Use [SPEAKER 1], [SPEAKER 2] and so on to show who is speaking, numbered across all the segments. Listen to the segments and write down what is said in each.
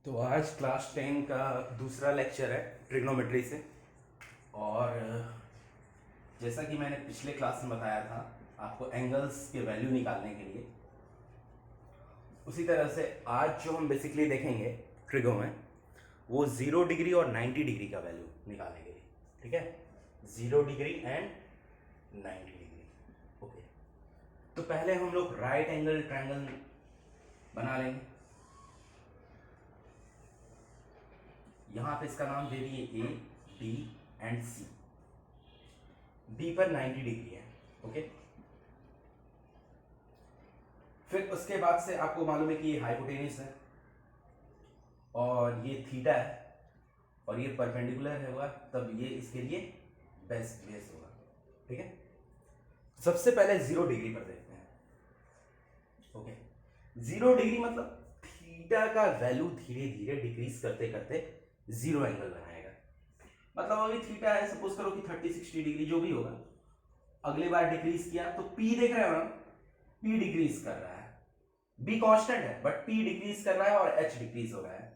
[SPEAKER 1] तो आज क्लास 10 का दूसरा लेक्चर है ट्रिग्नोमेट्री से। और जैसा कि मैंने पिछले क्लास में बताया था आपको एंगल्स के वैल्यू निकालने के लिए, उसी तरह से आज जो हम बेसिकली देखेंगे ट्रिगो में वो 0 डिग्री और 90 डिग्री का वैल्यू निकालने के लिए। ठीक है, 0 डिग्री एंड 90 डिग्री। ओके, तो पहले हम लोग राइट एंगल ट्रायंगल बना लेंगे। यहां पे इसका नाम दे दिए A B and C. B पर 90 डिग्री है। ओके, फिर उसके बाद से आपको मालूम है कि ये हाइपोटेन्यूस है और ये थीटा है और ये परपेंडिकुलर है होगा, तब ये इसके लिए बेस्ट बेस होगा। ठीक है, सबसे पहले 0 डिग्री पर देखते हैं। ओके, 0 डिग्री मतलब थीटा का वैल्यू धीरे धीरे डिक्रीज करते करते 0 एंगल बनाएगा। मतलब अभी थीटा है, सपोज करो कि 30-60 डिग्री जो भी होगा, अगली बार डिक्रीज किया तो पी देख रहे हो ना, पी डिक्रीज कर रहा है। बी कांस्टेंट है बट पी डिक्रीज कर रहा है और एच डिक्रीज हो रहा है।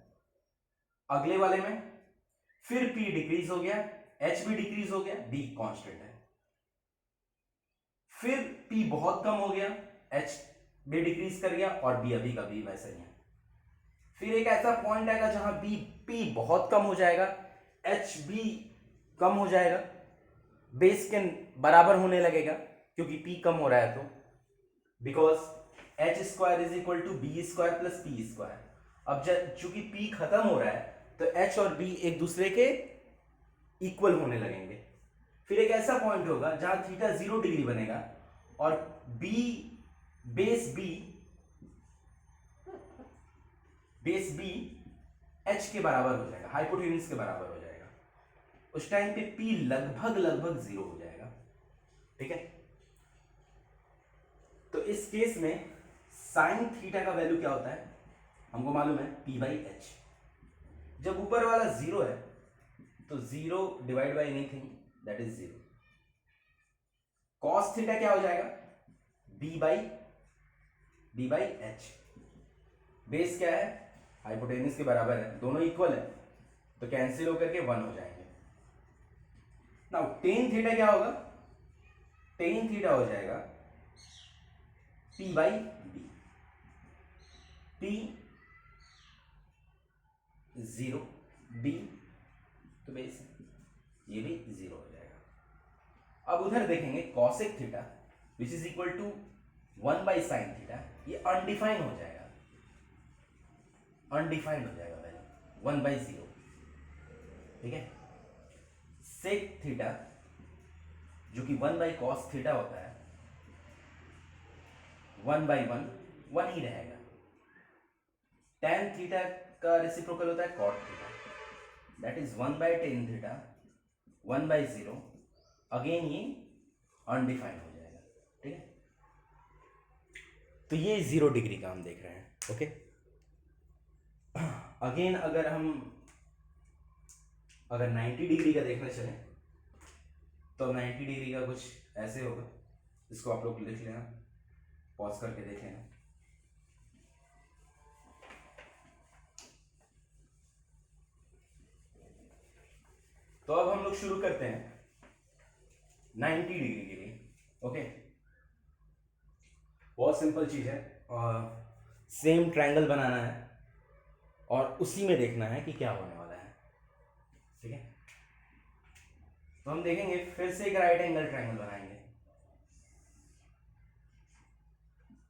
[SPEAKER 1] अगले वाले में फिर पी डिक्रीज हो गया, एच भी डिक्रीज हो गया, बी कांस्टेंट है। फिर पी बहुत कम हो गया, एच भी डिक्रीज कर गया और बी अभी का भी वैसा ही है। फिर एक ऐसा पॉइंट आएगा जहां बी पी बहुत कम हो जाएगा, एच भी कम हो जाएगा, बेस के बराबर होने लगेगा क्योंकि पी कम हो रहा है। तो because H square is equal to B square plus P square. अब जब चूंकि पी खत्म हो रहा है तो एच और बी एक दूसरे के इक्वल होने लगेंगे। फिर एक ऐसा पॉइंट होगा जहां थीटा 0 डिग्री बनेगा और बी बेस बी एच के बराबर हो जाएगा, हाइपोटेन्यूस के बराबर हो जाएगा। उस टाइम पे पी लगभग 0 हो जाएगा। ठीक है, तो इस केस में साइन थीटा का वैल्यू क्या होता है हमको मालूम है, पी बाई एच। जब ऊपर वाला 0 है तो 0 divide by anything that is 0। Cos theta क्या हो जाएगा, बी बाई एच। बेस क्या है, हाइपोटेन्यूस के बराबर है, दोनों इक्वल है तो कैंसिल होकर के 1 हो जाएंगे। नाउ टेन थीटा क्या होगा, टेन थीटा हो जाएगा P by B. P 0, B तो बेस ये भी 0 हो जाएगा। अब उधर देखेंगे cosec theta which is equal to 1 by sine theta, ये अनडिफाइन हो जाएगा, अनडिफाइंड हो जाएगा वैल्यू 1 बाई 0। ठीक है, सेक थीटा जो कि 1 बाई कॉस थीटा होता है, 1 बाई 1 ही रहेगा। tan थीटा का रेसिप्रोकल होता है cot theta, that is 1 by tan theta 1 by 0। Again ये अनडिफाइंड हो जाएगा। ठीक है, तो ये 0 डिग्री का हम देख रहे हैं। ओके, अगेन अगर 90 डिग्री का देखना चले तो 90 डिग्री का कुछ ऐसे होगा, इसको आप लोग लिख लेना, पॉज करके देख लेना। तो अब हम लोग शुरू करते हैं 90 डिग्री के लिए। ओके, बहुत सिंपल चीज है, सेम ट्रायंगल बनाना है और उसी में देखना है कि क्या होने वाला है। ठीक है, तो हम देखेंगे फिर से एक राइट एंगल ट्रायंगल बनाएंगे,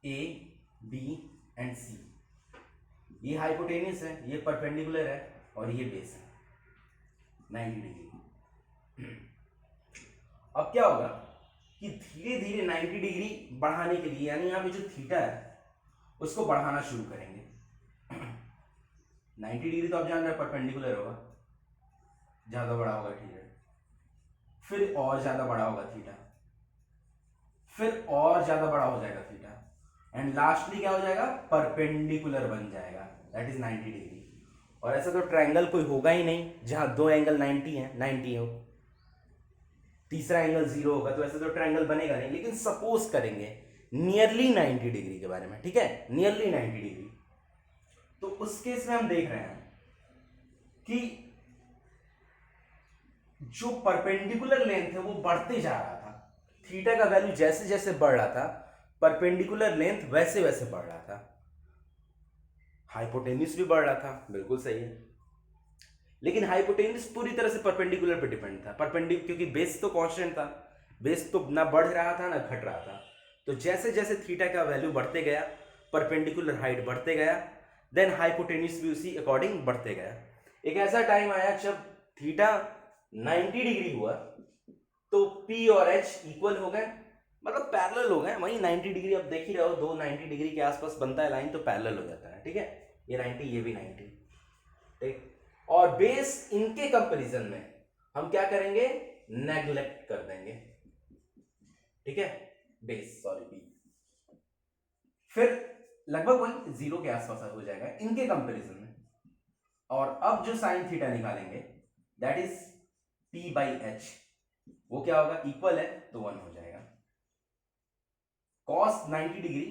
[SPEAKER 1] ए बी एंड सी। ये हाइपोटेन्यूस है, ये परपेंडिकुलर है और ये बेस है 90 डिग्री। अब क्या होगा कि धीरे धीरे 90 डिग्री बढ़ाने के लिए, यानी यहाँ पे जो थीटा है उसको बढ़ाना शुरू करेंगे। 90 डिग्री तो आप जान रहे हैं परपेंडिकुलर होगा, ज्यादा बड़ा होगा, ठीक है, फिर और ज्यादा बड़ा होगा थीटा, फिर और ज्यादा बड़ा हो जाएगा थीटा, एंड लास्टली क्या हो जाएगा, परपेंडिकुलर बन जाएगा, दैट इज 90 डिग्री। और ऐसा तो ट्रायंगल कोई होगा ही नहीं जहां दो एंगल 90 हो, तीसरा एंगल 0 होगा, तो ऐसा तो ट्रायंगल बनेगा नहीं। लेकिन सपोज करेंगे नियरली 90 डिग्री के बारे में, ठीक है, नियरली 90 डिग्री, तो उस केस में हम देख रहे हैं कि जो परपेंडिकुलर लेंथ है वो बढ़ते जा रहा था, थीटा का वैल्यू जैसे जैसे बढ़ रहा था परपेंडिकुलर लेंथ वैसे वैसे बढ़ रहा था। हाइपोटेन्यूस भी बढ़ रहा था, बिल्कुल सही है, लेकिन हाइपोटेन्यूस पूरी तरह से परपेंडिकुलर पे डिपेंड था, क्योंकि बेस तो कांस्टेंट था, बेस तो ना बढ़ रहा था ना घट रहा था। तो जैसे जैसे थीटा का वैल्यू बढ़ते गया, परपेंडिकुलर हाइट बढ़ते गया, देन हाइपोटेन्यूस भी उसी अकॉर्डिंग बढ़ते गया। एक ऐसा टाइम आया जब थीटा 90 डिग्री हुआ तो P और H इक्वल हो गए, मतलब पैरेलल हो गए। वही 90 डिग्री, अब देख ही रहे हो, दो 90 डिग्री के आसपास बनता है लाइन तो पैरेलल हो जाता है, ठीक है, ये 90 ये भी 90, ठीक। और बेस इनके कंपैरिजन में हम क्या करेंगे, नेग्लेक्ट कर देंगे, ठीक है, बेस सॉरी बी, फिर लगभग वही 0 के आसपास हो जाएगा इनके कंपैरिजन में। और अब जो साइन थीटा निकालेंगे that is P by H, वो क्या होगा, इक्वल है तो 1 हो जाएगा। cos 90 डिग्री,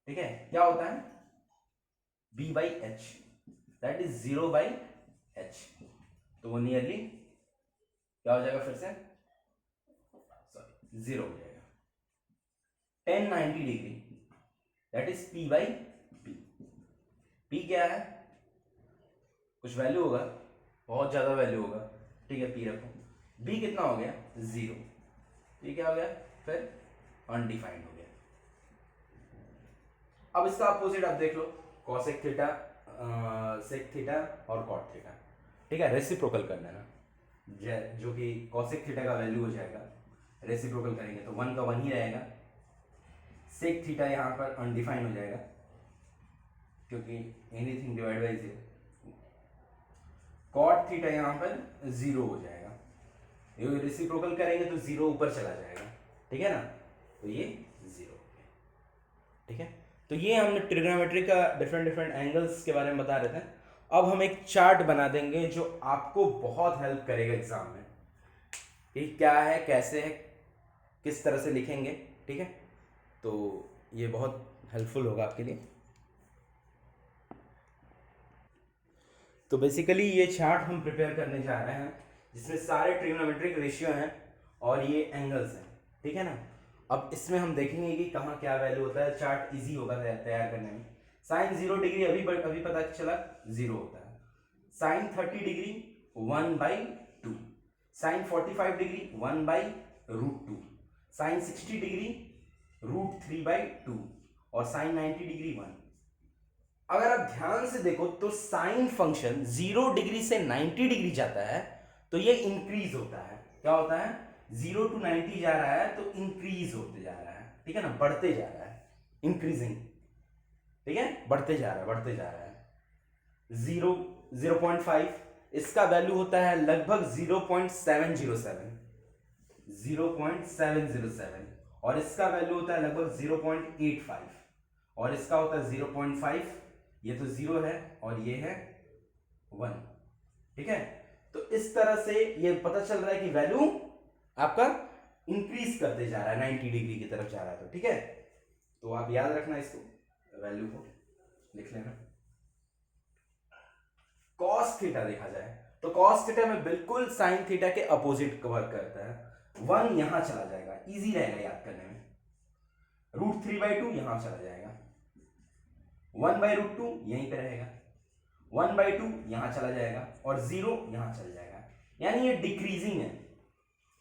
[SPEAKER 1] ठीक है, क्या होता है B by H, that is 0 by H, तो वो नियरली क्या हो जाएगा, फिर से सॉरी 0 हो जाएगा। tan 90 degree that is P by B, P क्या है, कुछ वैल्यू होगा, बहुत ज्यादा वैल्यू होगा, ठीक है, P रखो, B कितना हो गया 0, P क्या हो गया, फिर अनडिफाइंड हो गया। अब इसका अपोजिट आप देख लो, कॉसेक थीटा, सेक थीटा और कॉट थीटा, ठीक है, रेसिप्रोकल करना है ना, जो कि कॉसेक थीटा का वैल्यू हो जाएगा, रेसिप्रोकल करेंगे तो 1 का 1 ही रहेगा, सेक थीटा यहाँ पर अनडिफाइंड हो जाएगा क्योंकि anything divide by 0, cot theta यहाँ पर 0 हो जाएगा, ये रेसिप्रोकल करेंगे तो 0 ऊपर चला जाएगा, ठीक है ना, तो ये 0 हो गया, ठीक है। तो ये हमने ट्रिग्नोमेट्री का डिफरेंट एंगल्स के बारे में बता रहे थे। अब हम एक चार्ट बना देंगे जो आपको बहुत हेल्प करेगा एग्जाम में, कि क्या है, कैसे है, किस तरह से लिखेंगे, ठीक है, तो ये बहुत हेल्पफुल होगा आपके लिए। तो बेसिकली ये चार्ट हम प्रिपेयर करने जा रहे हैं जिसमें सारे ट्रिग्नोमेट्रिक रेशियो हैं और ये एंगल्स हैं, ठीक है ना। अब इसमें हम देखेंगे कि कहाँ क्या वैल्यू होता है, चार्ट इजी होगा तैयार करने में। साइन 0 डिग्री अभी पता चला 0 होता है, sine 30 degree 1/2, sine 45 degree 1/√2, sine 60 degree √3/2 और साइन 90 डिग्री 1। अगर आप ध्यान से देखो तो साइन फंक्शन 0 डिग्री से 90 डिग्री जाता है तो ये इंक्रीज होता है, क्या होता है, 0 to 90 जा रहा है तो इंक्रीज होते जा रहा है, ठीक है ना, बढ़ते जा रहा है, इंक्रीजिंग, ठीक है, बढ़ते जा रहा है 0 0.5, इसका वैल्यू होता है लगभग 0.707 और इसका वैल्यू होता है लगभग 0.85 और इसका होता है 0.5, ये तो 0 है और ये है 1, ठीक है। तो इस तरह से ये पता चल रहा है कि वैल्यू आपका इंक्रीज करते जा रहा है, 90 डिग्री की तरफ जा रहा है, तो ठीक है, तो आप याद रखना इसको, वैल्यू को लिख लेना। कॉस थीटा देखा जाए तो कॉस थीटा में बिल्कुल साइन थीटा के अपोजिट वर्क करता है, 1 यहां चला जाएगा, इजी रहेगा याद करने में, √3/2 यहां चला जाएगा, 1/√2 यहीं पे रहेगा, 1/2 यहां चला जाएगा और 0 यहां चल जाएगा, यानी ये डिक्रीजिंग है,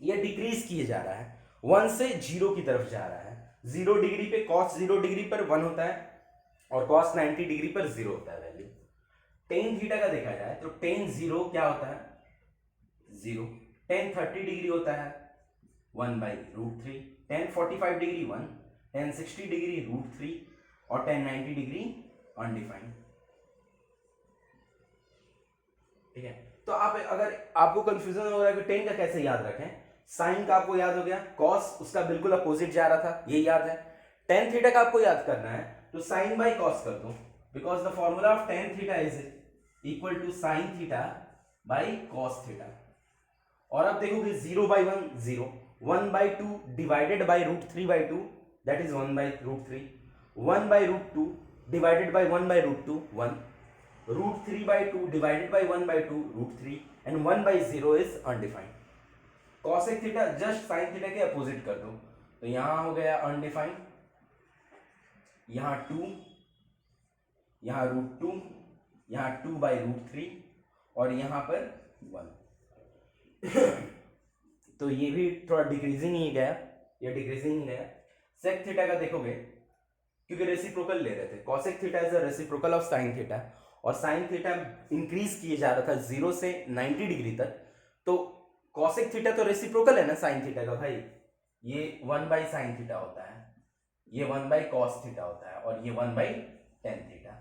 [SPEAKER 1] ये डिक्रीज किए जा रहा है, 1 से 0 की तरफ जा रहा है। 0 डिग्री पे cos 0 डिग्री पर 1 होता है और cos 90 डिग्री पर 0 होता है वैल्यू। टेन थीटा का देखा जाए तो टेन 0 क्या होता है, 0, टेन 30 डिग्री होता है 1/√3, टेन 45 डिग्री 1, टेन 60 डिग्री √3 और टेन 90 डिग्री अनडिफाइंड, ठीक है। तो आप अगर आपको कंफ्यूजन हो रहा है कि टेन का कैसे याद रखें, साइन का आपको याद हो गया, कॉस उसका बिल्कुल अपोजिट जा रहा था, ये याद है। टेन थीटा का आपको याद करना है तो साइन बाई कॉस कर दो, because the formula of tan theta is equal to sine theta by cos theta. और अब देखोगे 0/1 0, 1/2 divided by √3/2 that is 1/√3, 1/√2 divided by 1/√2 1, √3/2 divided by 1/2 √3 and 1/0 is undefined. cosec theta just sin theta के opposite कर दो, तो यहां हो गया अनडिफाइंड, यहां 2, यहां √2, यहां 2/√3 और यहां पर 1 तो ये भी थोड़ा डिक्रीजिंग ही गया, ये डिक्रीजिंग ही गया। सेक थीटा का देखोगे, क्योंकि रेसिप्रोकल ले रहे थे, cosec theta is a reciprocal of sine theta, और साइन थीटा इंक्रीज किए जा रहा था 0 से 90 डिग्री तक, तो कॉसेक थीटा तो रेसिप्रोकल है ना साइन थीटा का भाई, ये 1/sin थीटा होता है, ये 1/cos थीटा होता है, और ये 1/tan थीटा।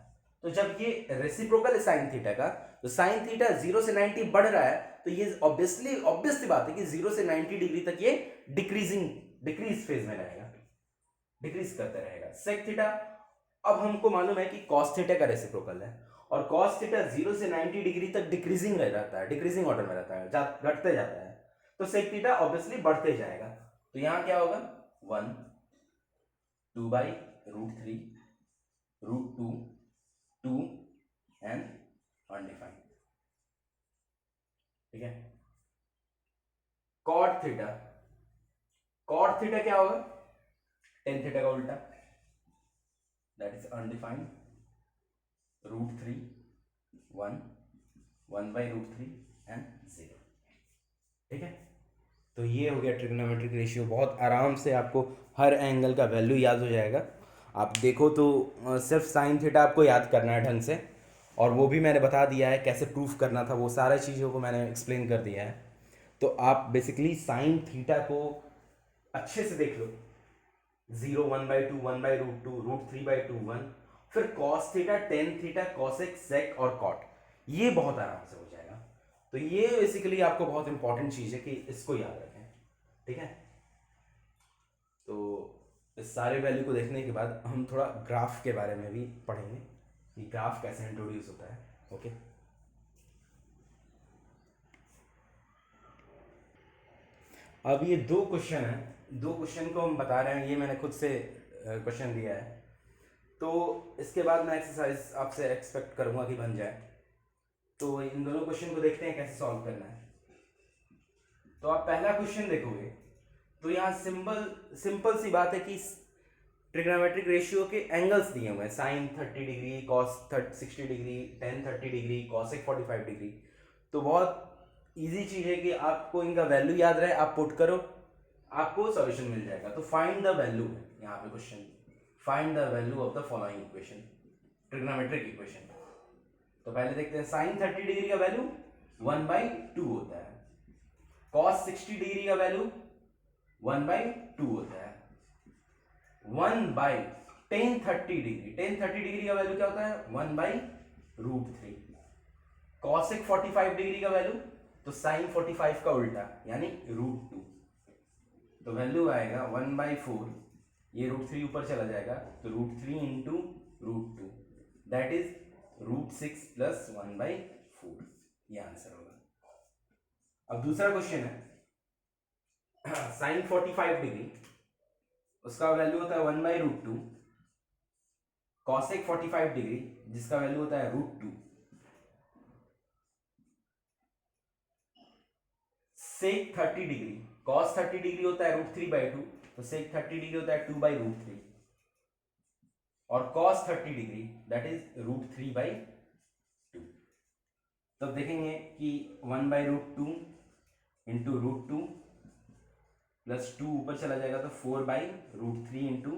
[SPEAKER 1] तो जब ये रेसिप्रोकल है साइन थीटा का, तो साइन थीटा 0 से 90 बढ़ रहा है, तो ये ऑब्वियसली बात है कि 0 से 90 डिग्री तक ये डिक्रीज फेज में रहेगा, डिक्रीज करता रहेगा। सेक थीटा अब हमको मालूम है कि कॉस थीटा का रेसिप्रोकल है, और कॉस थीटा 0 से 90 डिग्री तक डिक्रीजिंग रहता है, डिक्रीजिंग ऑर्डर में रहता है, घटते जाता है, तो सेक थीटा ऑब्वियसली बढ़ते जाएगा। तो यहां क्या होगा 1 2/√3 √2 2 एंड अनडिफाइंड, ठीक है। कॉट थीटा क्या होगा टेन थीटा का उल्टा, दैट इज अनडिफाइंड, √3 1 1/√3 एंड 0, ठीक है। तो ये हो गया ट्रिग्नोमेट्रिक रेशियो, बहुत आराम से आपको हर एंगल का वैल्यू याद हो जाएगा। आप देखो तो सिर्फ साइन थीटा आपको याद करना है ढंग से, और वो भी मैंने बता दिया है कैसे प्रूफ करना था, वो सारा चीज़ों को मैंने एक्सप्लेन कर दिया है। तो आप बेसिकली साइन थीटा को अच्छे से देख लो, 0 1/2 1/√2 √3/2 1, फिर cos theta tan theta cosec sec और कॉट, ये बहुत आराम से हो जाएगा। तो ये बेसिकली आपको बहुत इंपॉर्टेंट चीज़ है कि इसको याद रखें, ठीक है। तो इस सारे वैल्यू को देखने के बाद हम थोड़ा ग्राफ के बारे में भी पढ़ेंगे कि ग्राफ कैसे इंट्रोड्यूस होता है, ओके। अब ये 2 क्वेश्चन है, 2 क्वेश्चन को हम बता रहे हैं, ये मैंने खुद से क्वेश्चन दिया है, तो इसके बाद मैं एक्सरसाइज आपसे एक्सपेक्ट करूंगा कि बन जाए। तो इन दोनों क्वेश्चन को देखते हैं कैसे सॉल्व करना है। तो आप पहला क्वेश्चन देखोगे, तो यहाँ सिंपल सी बात है कि ट्रिग्नोमेट्रिक रेशियो के एंगल्स दिए हुए हैं, sine 30 degree, cos 60 degree, tan 30 degree, cosec 45 degree. तो बहुत इजी चीज़ है कि आपको इनका वैल्यू याद रहे, आप पुट करो, आपको सॉल्यूशन मिल जाएगा। तो फाइंड द वैल्यू है यहाँ पे question, find the value of the following equation, trigonometric equation. तो पहले देखते हैं, साइन 30 डिग्री का वैल्यू 1/2 होता है, कॉस 60 डिग्री का वैल्यू 1/2 होता है, 1/tan 30 डिग्री, tan 30 डिग्री का वैल्यू क्या होता है 1/√3, कॉसेक 45 डिग्री का वैल्यू, तो साइन 45 का उल्टा यानी √2, तो वैल्यू आएगा 1/4, ये √3 ऊपर चला जाएगा, तो √3 इंटू √2, दैट इज √6 प्लस 1/4, ये आंसर होगा। अब दूसरा क्वेश्चन है, साइन 45 डिग्री, उसका वैल्यू होता है 1/√2, कॉसेक 45 डिग्री जिसका वैल्यू होता है √2, सेक 30 डिग्री, कॉस 30 डिग्री होता है √3/2, तो सेक 30 डिग्री होता है 2/√3, और कॉस 30 डिग्री दैट इज √3/2। तब देखेंगे कि 1/√2 इंटू √2 प्लस 2 ऊपर चला जाएगा, तो 4/√3 इंटू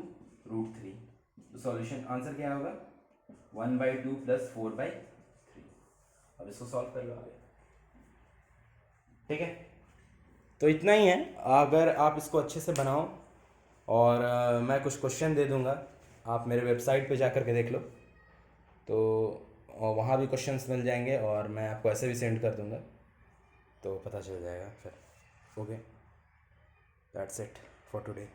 [SPEAKER 1] √3, तो सॉल्यूशन आंसर क्या होगा 1/2 प्लस 4/3। अब इसको सॉल्व कर लो आगे, ठीक है। तो इतना ही है, अगर आप इसको अच्छे से बनाओ, और मैं कुछ क्वेश्चन दे दूंगा, आप मेरे वेबसाइट पे जा कर के देख लो, तो वहाँ भी क्वेश्चंस मिल जाएंगे, और मैं आपको ऐसे भी सेंड कर दूंगा, तो पता चल जाएगा फिर, okay. That's it for today.